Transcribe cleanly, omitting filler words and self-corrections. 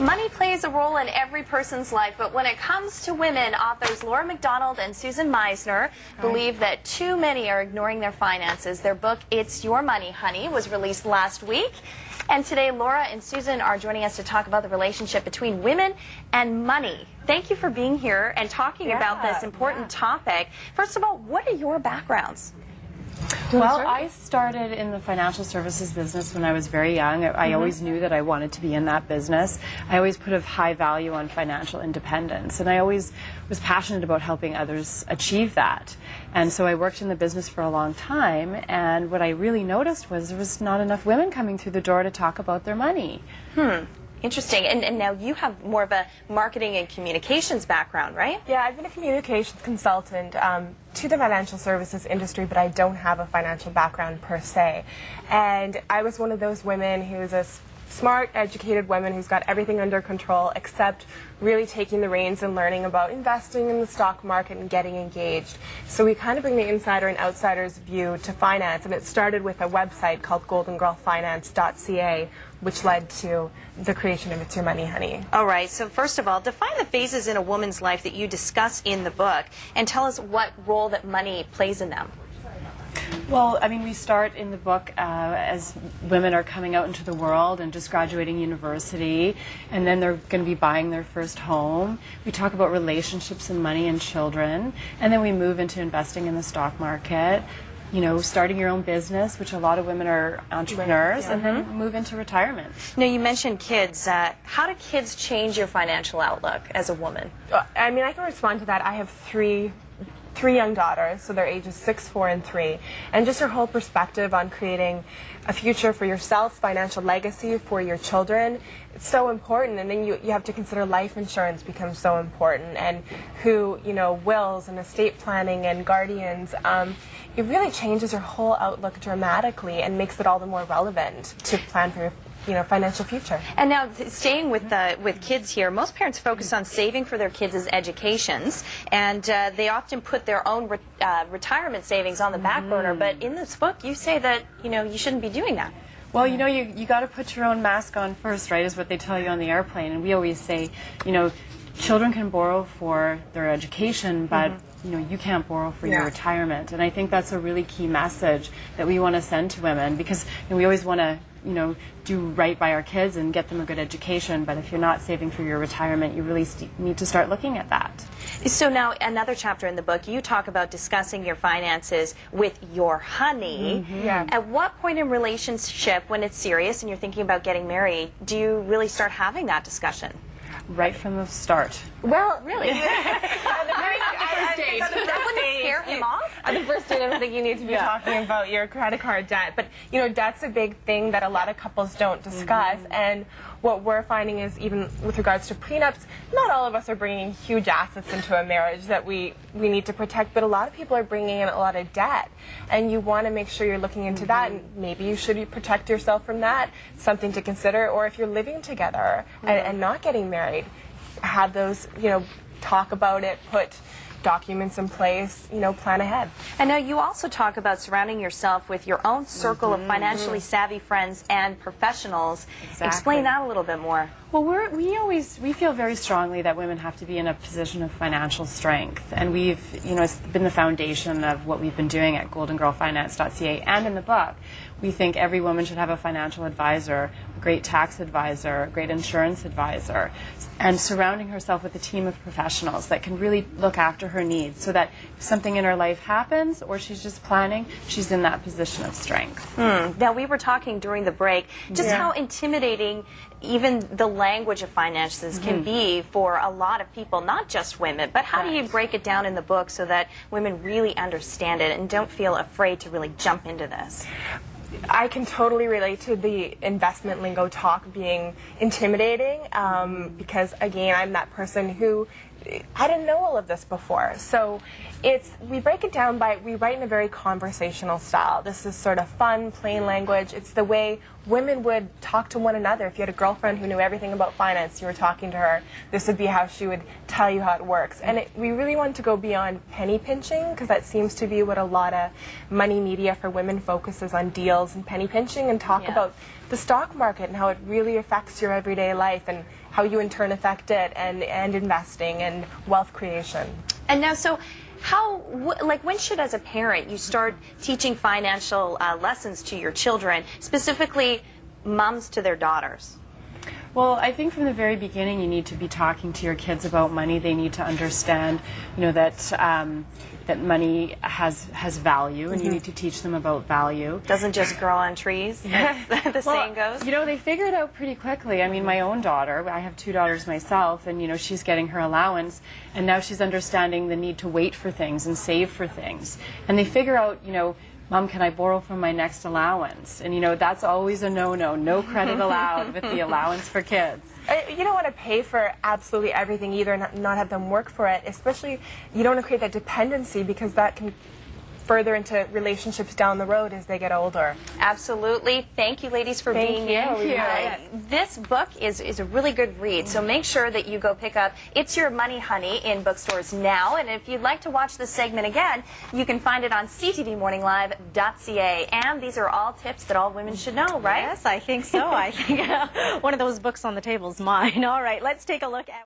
Money plays a role in every person's life, but when it comes to women, authors Laura McDonald and Susan Meisner believe that too many are ignoring their finances. Their book, It's Your Money, Honey, was released last week. And today, Laura and Susan are joining us to talk about the relationship between women and money. Thank you for being here and talking about this important topic. First of all, what are your backgrounds? Well, I started in the financial services business when I was very young. I always knew that I wanted to be in that business. I always put a high value on financial independence, and I always was passionate about helping others achieve that. And so I worked in the business for a long time, and what I really noticed was there was not enough women coming through the door to talk about their money. Interesting. And now you have more of a marketing and communications background, right? Yeah, I've been a communications consultant to the financial services industry, but I don't have a financial background per se. And I was one of those women who's a smart, educated woman who's got everything under control except really taking the reins and learning about investing in the stock market and getting engaged. So we kind of bring the insider and outsider's view to finance, and it started with a website called goldandgirlfinance.ca, which led to the creation of It's Your Money, Honey. All right, so first of all, define the phases in a woman's life that you discuss in the book, and tell us what role that money plays in them. Well, I mean, we start in the book as women are coming out into the world and just graduating university, and then they're going to be buying their first home. We talk about relationships and money and children, and then we move into investing in the stock market, you know, starting your own business, which a lot of women are entrepreneurs, and then move into retirement. Now, you mentioned kids. How do kids change your financial outlook as a woman? I mean, I can respond to that. I have three young daughters, so they're ages 6, 4, and 3, and just her whole perspective on creating a future for yourself, financial legacy for your children, it's so important. And then you have to consider life insurance becomes so important, and who, you know, wills and estate planning and guardians. It really changes your whole outlook dramatically and makes it all the more relevant to plan for your financial future. And now, staying with kids here, most parents focus on saving for their kids' educations, and they often put their own retirement savings on the back burner. But in this book, you say that you shouldn't be doing that. Well, you got to put your own mask on first, right? Is what they tell you on the airplane. And we always say, children can borrow for their education, but you can't borrow for your retirement. And I think that's a really key message that we want to send to women, because we always want to do right by our kids and get them a good education, but if you're not saving for your retirement, you really need to start looking at that. So now, another chapter in the book, you talk about discussing your finances with your honey. At what point in relationship, when it's serious and you're thinking about getting married, do you really start having that discussion? Right from the start. Well, really? That wouldn't scare him off? On the first date, I don't think you need to be talking about your credit card debt. But, debt's a big thing that a lot of couples don't discuss. And what we're finding is, even with regards to prenups, not all of us are bringing huge assets into a marriage that we need to protect, but a lot of people are bringing in a lot of debt. And you want to make sure you're looking into that, and maybe you should protect yourself from that. Something to consider. Or if you're living together and not getting married, have those, talk about it, put documents in place, plan ahead. And now you also talk about surrounding yourself with your own circle of financially savvy friends and professionals. Exactly. Explain that a little bit more. Well, we feel very strongly that women have to be in a position of financial strength, and it's been the foundation of what we've been doing at goldandgirlfinance.ca and in the book. We think every woman should have a financial advisor, a great tax advisor, a great insurance advisor, and surrounding herself with a team of professionals that can really look after her needs, so that if something in her life happens or she's just planning, she's in that position of strength. Now, we were talking during the break just how intimidating even the language of finances can be for a lot of people, not just women. But how do you break it down in the book so that women really understand it and don't feel afraid to really jump into this? I can totally relate to the investment lingo talk being intimidating because, again, I'm that person who I didn't know all of this before. So we break it down we write in a very conversational style. This is sort of fun, plain language. It's the way women would talk to one another. If you had a girlfriend who knew everything about finance, you were talking to her, this would be how she would tell you how it works. And we really want to go beyond penny pinching, because that seems to be what a lot of money media for women focuses on, deals and penny pinching, and talk about the stock market and how it really affects your everyday life, and how you in turn affect it, and investing and wealth creation. And now, so like, when should, as a parent, you start teaching financial lessons to your children, specifically moms to their daughters? Well, I think from the very beginning you need to be talking to your kids about money. They need to understand, that that money has value, and you need to teach them about value. Doesn't just grow on trees, as the saying goes. They figure it out pretty quickly. I mean, my own daughter, I have 2 daughters myself, and she's getting her allowance, and now she's understanding the need to wait for things and save for things. And they figure out, Mom, can I borrow from my next allowance? And that's always a no-no. No credit allowed with the allowance for kids. You don't want to pay for absolutely everything either, and not have them work for it. Especially, you don't want to create that dependency, because that can further into relationships down the road as they get older. Absolutely. Thank you, ladies, for being here. This book is a really good read, so make sure that you go pick up It's Your Money, Honey in bookstores now. And if you'd like to watch this segment again, you can find it on ctvmorninglive.ca. And these are all tips that all women should know, right? Yes, I think so. I think one of those books on the table is mine. All right, let's take a look at